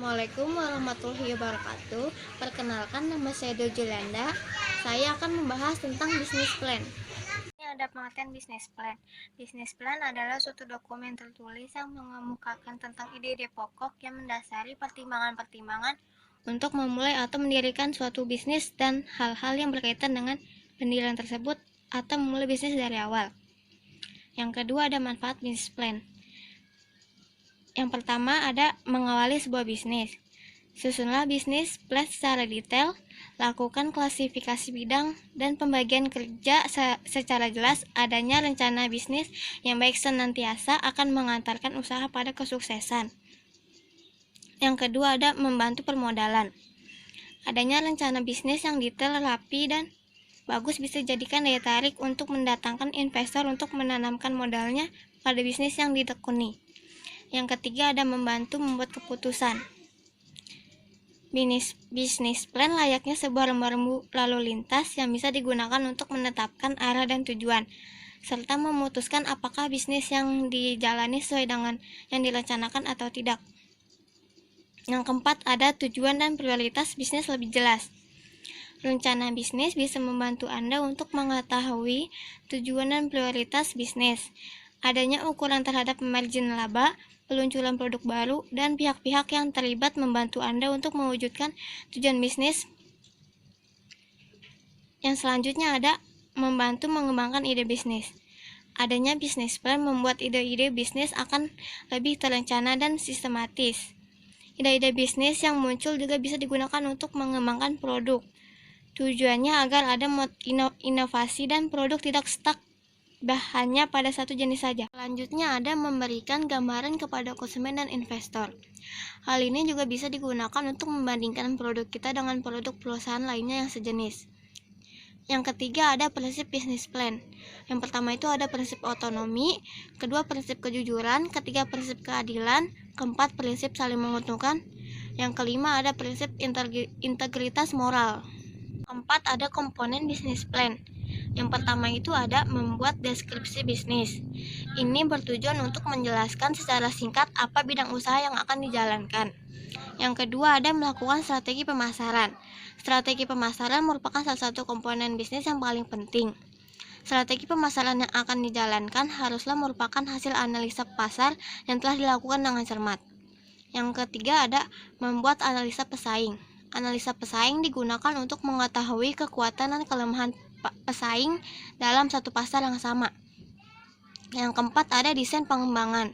Assalamualaikum warahmatullahi wabarakatuh. Perkenalkan, nama saya Dojolanda. Saya akan membahas tentang bisnis plan. Ini ada pengertian bisnis plan. Bisnis plan adalah suatu dokumen tertulis yang mengemukakan tentang ide-ide pokok yang mendasari pertimbangan-pertimbangan untuk memulai atau mendirikan suatu bisnis dan hal-hal yang berkaitan dengan pendirian tersebut atau memulai bisnis dari awal. Yang kedua ada manfaat bisnis plan. Yang pertama ada mengawali sebuah bisnis. Susunlah bisnis plan secara detail, lakukan klasifikasi bidang dan pembagian kerja secara jelas. Adanya rencana bisnis yang baik senantiasa akan mengantarkan usaha pada kesuksesan. Yang kedua ada membantu permodalan. Adanya rencana bisnis yang detail, rapi, dan bagus bisa jadikan daya tarik untuk mendatangkan investor untuk menanamkan modalnya pada bisnis yang ditekuni. Yang ketiga ada membantu membuat keputusan. Bisnis plan layaknya sebuah lembar lalu lintas yang bisa digunakan untuk menetapkan arah dan tujuan, serta memutuskan apakah bisnis yang dijalani sesuai dengan yang direncanakan atau tidak. Yang keempat ada tujuan dan prioritas bisnis lebih jelas. Rencana bisnis bisa membantu Anda untuk mengetahui tujuan dan prioritas bisnis. Adanya ukuran terhadap margin laba, peluncuran produk baru, dan pihak-pihak yang terlibat membantu Anda untuk mewujudkan tujuan bisnis. Yang selanjutnya ada membantu mengembangkan ide bisnis. Adanya bisnis plan membuat ide-ide bisnis akan lebih terencana dan sistematis. Ide-ide bisnis yang muncul juga bisa digunakan untuk mengembangkan produk. Tujuannya agar ada inovasi dan produk tidak stuck hanya pada satu jenis saja. Selanjutnya ada memberikan gambaran kepada konsumen dan investor. Hal ini juga bisa digunakan untuk membandingkan produk kita dengan produk perusahaan lainnya yang sejenis. Yang ketiga ada prinsip bisnis plan. Yang pertama itu ada prinsip otonomi, kedua prinsip kejujuran, ketiga prinsip keadilan, keempat prinsip saling menguntungkan, yang kelima ada prinsip integritas moral. Keempat ada komponen bisnis plan. Yang pertama itu ada membuat deskripsi bisnis. Ini bertujuan untuk menjelaskan secara singkat apa bidang usaha yang akan dijalankan. Yang kedua ada melakukan strategi pemasaran. Strategi pemasaran merupakan salah satu komponen bisnis yang paling penting. Strategi pemasaran yang akan dijalankan haruslah merupakan hasil analisa pasar yang telah dilakukan dengan cermat. Yang ketiga ada membuat analisa pesaing. Analisa pesaing digunakan untuk mengetahui kekuatan dan kelemahan pesaing dalam satu pasar yang sama. Yang keempat ada desain pengembangan.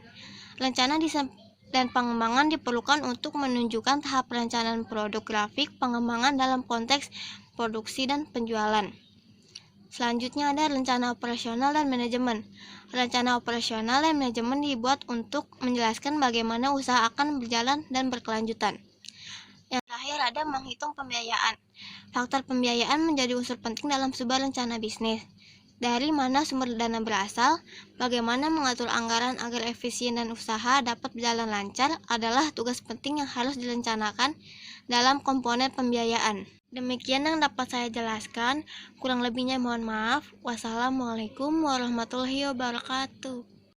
Rencana desain dan pengembangan diperlukan untuk menunjukkan tahap perencanaan produk grafik pengembangan dalam konteks produksi dan penjualan. Selanjutnya ada rencana operasional dan manajemen. Rencana operasional dan manajemen dibuat untuk menjelaskan bagaimana usaha akan berjalan dan berkelanjutan. Yang terakhir ada menghitung pembiayaan. Faktor pembiayaan menjadi unsur penting dalam sebuah rencana bisnis. Dari mana sumber dana berasal, bagaimana mengatur anggaran agar efisien dan usaha dapat berjalan lancar adalah tugas penting yang harus direncanakan dalam komponen pembiayaan. Demikian yang dapat saya jelaskan, kurang lebihnya mohon maaf. Wassalamualaikum warahmatullahi wabarakatuh.